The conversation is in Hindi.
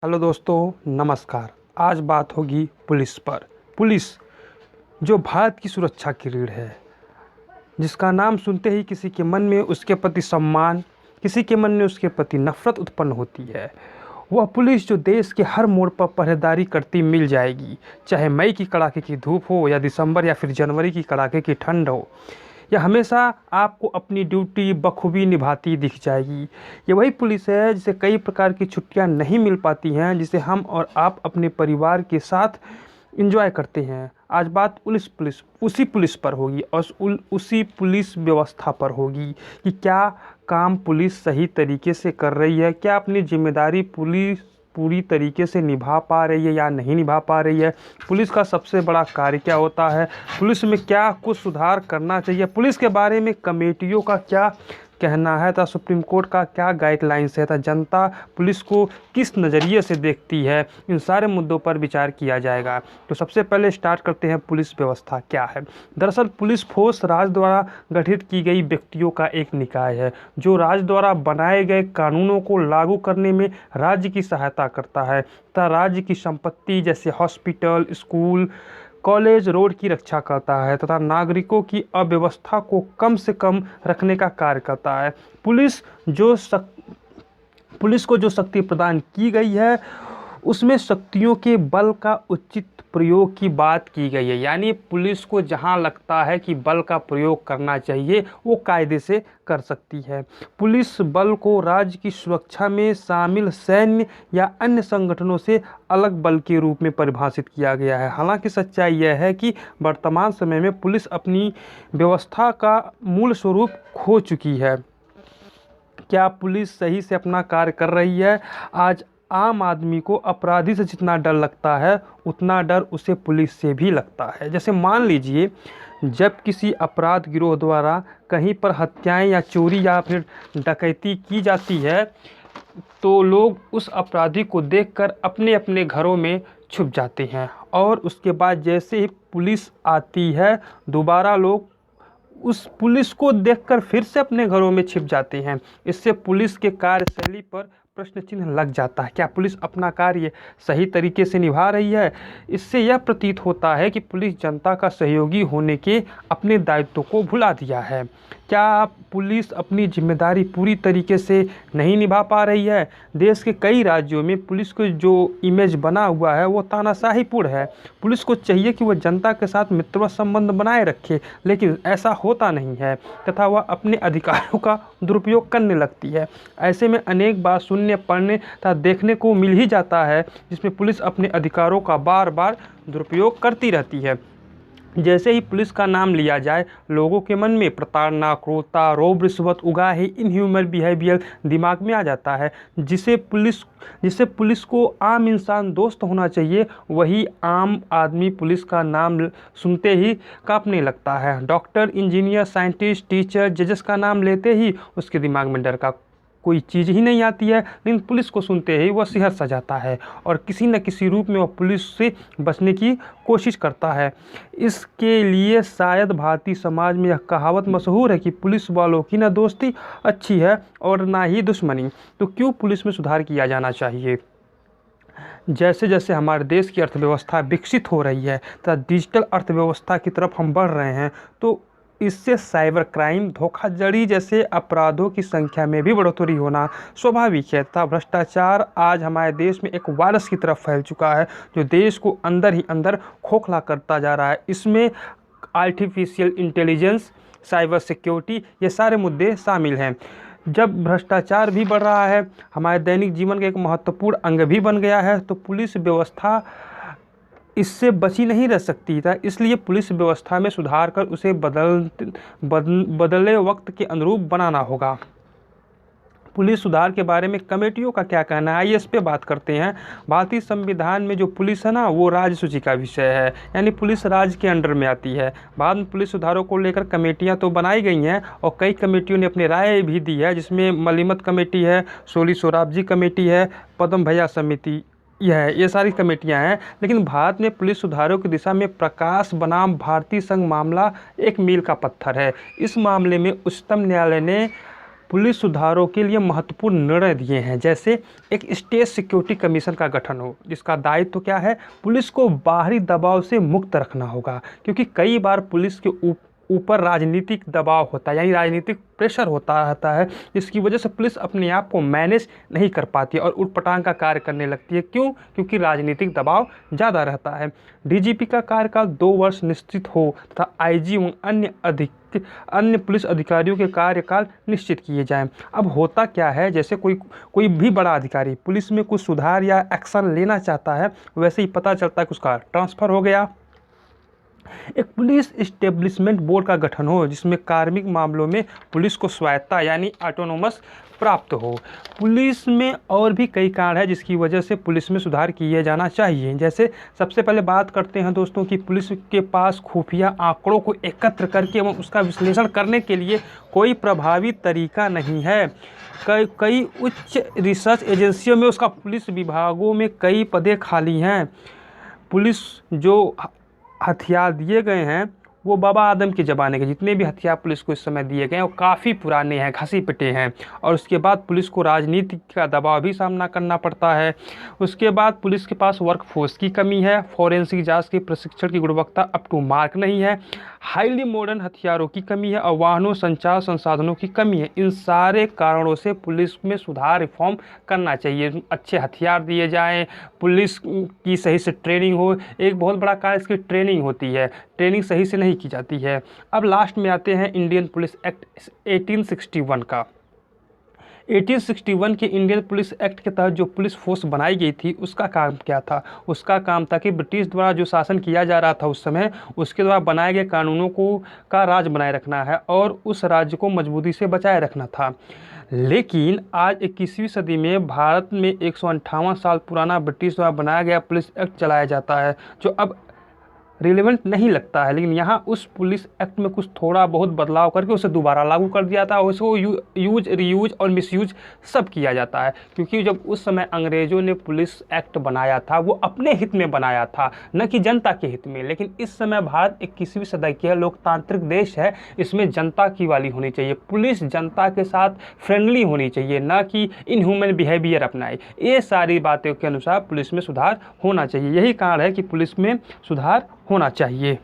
हेलो दोस्तों, नमस्कार। आज बात होगी पुलिस पर। पुलिस जो भारत की सुरक्षा की रीढ़ है, जिसका नाम सुनते ही किसी के मन में उसके प्रति सम्मान, किसी के मन में उसके प्रति नफरत उत्पन्न होती है। वह पुलिस जो देश के हर मोड़ पर पहरेदारी करती मिल जाएगी, चाहे मई की कड़ाके की धूप हो या दिसंबर या फिर जनवरी की कड़ाके की ठंड हो। यह हमेशा आपको अपनी ड्यूटी बखूबी निभाती दिख जाएगी। ये वही पुलिस है जिसे कई प्रकार की छुट्टियां नहीं मिल पाती हैं, जिसे हम और आप अपने परिवार के साथ एंजॉय करते हैं। आज बात उसी पुलिस पर होगी और उसी पुलिस व्यवस्था पर होगी कि क्या काम पुलिस सही तरीके से कर रही है, क्या अपनी जिम्मेदारी पुलिस पूरी तरीके से निभा पा रही है या नहीं निभा पा रही है। पुलिस का सबसे बड़ा कार्य क्या होता है, पुलिस में क्या कुछ सुधार करना चाहिए, पुलिस के बारे में कमेटियों का क्या कहना है, था सुप्रीम कोर्ट का क्या गाइडलाइंस है, था जनता पुलिस को किस नज़रिए से देखती है। इन सारे मुद्दों पर विचार किया जाएगा। तो सबसे पहले स्टार्ट करते हैं, पुलिस व्यवस्था क्या है। दरअसल पुलिस फोर्स राज्य द्वारा गठित की गई व्यक्तियों का एक निकाय है जो राज्य द्वारा बनाए गए कानूनों को लागू करने में राज्य की सहायता करता है तथा राज्य की संपत्ति जैसे हॉस्पिटल, स्कूल, कॉलेज, रोड की रक्षा करता है तथा नागरिकों की अव्यवस्था को कम से कम रखने का कार्य करता है। पुलिस को जो शक्ति प्रदान की गई है उसमें शक्तियों के बल का उचित प्रयोग की बात की गई है। यानी पुलिस को जहां लगता है कि बल का प्रयोग करना चाहिए वो कायदे से कर सकती है। पुलिस बल को राज्य की सुरक्षा में शामिल सैन्य या अन्य संगठनों से अलग बल के रूप में परिभाषित किया गया है। हालांकि सच्चाई यह है कि वर्तमान समय में पुलिस अपनी व्यवस्था का मूल स्वरूप खो चुकी है। क्या पुलिस सही से अपना कार्य कर रही है? आज आम आदमी को अपराधी से जितना डर लगता है उतना डर उसे पुलिस से भी लगता है। जैसे मान लीजिए, जब किसी अपराध गिरोह द्वारा कहीं पर हत्याएं या चोरी या फिर डकैती की जाती है तो लोग उस अपराधी को देखकर अपने अपने घरों में छुप जाते हैं और उसके बाद जैसे ही पुलिस आती है दोबारा लोग उस पुलिस को देखकर फिर से अपने घरों में छिप जाते हैं। इससे पुलिस के कार्यशैली पर प्रश्न चिन्ह लग जाता है। क्या पुलिस अपना कार्य सही तरीके से निभा रही है? इससे यह प्रतीत होता है कि पुलिस जनता का सहयोगी होने के अपने दायित्व को भुला दिया है। क्या पुलिस अपनी जिम्मेदारी पूरी तरीके से नहीं निभा पा रही है? देश के कई राज्यों में पुलिस को जो इमेज बना हुआ है वो तानाशाहीपूर्ण है। पुलिस को चाहिए कि वह जनता के साथ मित्रवत संबंध बनाए रखे, लेकिन ऐसा होता नहीं है तथा वह अपने अधिकारों का दुरुपयोग करने लगती है। ऐसे में अनेक बार सुनने, पढ़ने तथा देखने को मिल ही जाता है जिसमें पुलिस अपने अधिकारों का बार बार दुरुपयोग करती रहती है। जैसे ही पुलिस का नाम लिया जाए लोगों के मन में प्रताड़ना, क्रूरता, रौब, रिश्वत, उगाही, इनह्यूमन बिहेवियर दिमाग में आ जाता है। जिसे पुलिस को आम इंसान दोस्त होना चाहिए, वही आम आदमी पुलिस का नाम सुनते ही कांपने लगता है। डॉक्टर, इंजीनियर, साइंटिस्ट, टीचर, जजेस का नाम लेते ही उसके दिमाग में डर का कोई चीज़ ही नहीं आती है, लेकिन पुलिस को सुनते ही वह सिहर सा जाता है और किसी न किसी रूप में वह पुलिस से बचने की कोशिश करता है। इसके लिए शायद भारतीय समाज में यह कहावत मशहूर है कि पुलिस वालों की न दोस्ती अच्छी है और ना ही दुश्मनी। तो क्यों पुलिस में सुधार किया जाना चाहिए? जैसे जैसे हमारे देश की अर्थव्यवस्था विकसित हो रही है तथा डिजिटल अर्थव्यवस्था की तरफ हम बढ़ रहे हैं तो इससे साइबर क्राइम, धोखाधड़ी जैसे अपराधों की संख्या में भी बढ़ोतरी होना स्वाभाविक है तथा भ्रष्टाचार आज हमारे देश में एक वायरस की तरफ फैल चुका है जो देश को अंदर ही अंदर खोखला करता जा रहा है। इसमें आर्टिफिशियल इंटेलिजेंस, साइबर सिक्योरिटी, ये सारे मुद्दे शामिल हैं। जब भ्रष्टाचार भी बढ़ रहा है, हमारे दैनिक जीवन का एक महत्वपूर्ण अंग भी बन गया है, तो पुलिस व्यवस्था इससे बची नहीं रह सकती था। इसलिए पुलिस व्यवस्था में सुधार कर उसे बदले वक्त के अनुरूप बनाना होगा। पुलिस सुधार के बारे में कमेटियों का क्या कहना है, आइए इस पे बात करते हैं। भारतीय संविधान में जो पुलिस है ना वो राज्य सूची का विषय है, यानी पुलिस राज्य के अंडर में आती है। बाद में पुलिस सुधारों को लेकर कमेटियां तो बनाई गई हैं और कई कमेटियों ने अपनी राय भी दी है, जिसमें मलिमत कमेटी है, सोली सोराबजी कमेटी है, पद्म भैया समिति ये सारी कमेटियां हैं। लेकिन भारत में पुलिस सुधारों की दिशा में प्रकाश बनाम भारतीय संघ मामला एक मील का पत्थर है। इस मामले में उच्चतम न्यायालय ने पुलिस सुधारों के लिए महत्वपूर्ण निर्णय दिए हैं, जैसे एक स्टेट सिक्योरिटी कमीशन का गठन हो, जिसका दायित्व क्या है, पुलिस को बाहरी दबाव से मुक्त रखना होगा, क्योंकि कई बार पुलिस के ऊपर राजनीतिक दबाव होता है, यानी राजनीतिक प्रेशर होता रहता है, जिसकी वजह से पुलिस अपने आप को मैनेज नहीं कर पाती है और उटपटांग का कार्य करने लगती है। क्यों? क्योंकि राजनीतिक दबाव ज़्यादा रहता है। डीजीपी का कार्यकाल 2 वर्ष निश्चित हो तथा आईजी एवं अन्य पुलिस अधिकारियों के कार्यकाल निश्चित किए जाएं। अब होता क्या है, जैसे कोई भी बड़ा अधिकारी पुलिस में कुछ सुधार या एक्शन लेना चाहता है, वैसे ही पता चलता है कि उसका ट्रांसफ़र हो गया। एक पुलिस इस्टेब्लिशमेंट बोर्ड का गठन हो, जिसमें कार्मिक मामलों में पुलिस को स्वायत्ता यानी ऑटोनोमस प्राप्त हो। पुलिस में और भी कई कारण हैं जिसकी वजह से पुलिस में सुधार किए जाना चाहिए। जैसे सबसे पहले बात करते हैं दोस्तों कि पुलिस के पास खुफिया आंकड़ों को एकत्र करके एवं उसका विश्लेषण करने के लिए कोई प्रभावी तरीका नहीं है। कई उच्च रिसर्च एजेंसियों में उसका पुलिस विभागों में कई पदें खाली हैं। पुलिस जो हथियार दिए गए हैं वो बाबा आदम के ज़माने के, जितने भी हथियार पुलिस को इस समय दिए गए हैं वो काफ़ी पुराने हैं, घसी पिटे हैं। और उसके बाद पुलिस को राजनीति का दबाव भी सामना करना पड़ता है। उसके बाद पुलिस के पास वर्कफोर्स की कमी है, फॉरेंसिक जांच के प्रशिक्षण की गुणवत्ता अप टू मार्क नहीं है, हाईली मॉडर्न हथियारों की कमी है और वाहनों संचार संसाधनों की कमी है। इन सारे कारणों से पुलिस में सुधार रिफॉर्म करना चाहिए। अच्छे हथियार दिए जाएँ, पुलिस की सही से ट्रेनिंग हो। एक बहुत बड़ा कार्य इसकी ट्रेनिंग होती है, ट्रेनिंग सही से नहीं की जाती है। अब लास्ट में आते हैं इंडियन पुलिस एक्ट 1861 का। 1861 के इंडियन पुलिस एक्ट के तहत जो पुलिस फोर्स बनाई गई थी उसका काम क्या था? उसका काम था कि ब्रिटिश द्वारा जो शासन किया जा रहा था उस समय, उसके द्वारा बनाए गए कानूनों का राज बनाए रखना है और उस राज्य को मजबूती से बचाए रखना था। लेकिन आज 21वीं सदी में भारत में 158 साल पुराना ब्रिटिश द्वारा बनाया गया पुलिस एक्ट चलाया जाता है, जो अब रिलेवेंट नहीं लगता है। लेकिन यहाँ उस पुलिस एक्ट में कुछ थोड़ा बहुत बदलाव करके उसे दोबारा लागू कर दिया था। उसको यूज, रीयूज और मिसयूज सब किया जाता है, क्योंकि जब उस समय अंग्रेज़ों ने पुलिस एक्ट बनाया था वो अपने हित में बनाया था, न कि जनता के हित में। लेकिन इस समय भारत 21वीं सदी का लोकतांत्रिक देश है, इसमें जनता की वाली होनी चाहिए। पुलिस जनता के साथ फ्रेंडली होनी चाहिए, न कि इनह्यूमन बिहेवियर अपनाए। ये सारी बातों के अनुसार पुलिस में सुधार होना चाहिए। यही कारण है कि पुलिस में सुधार होना चाहिए।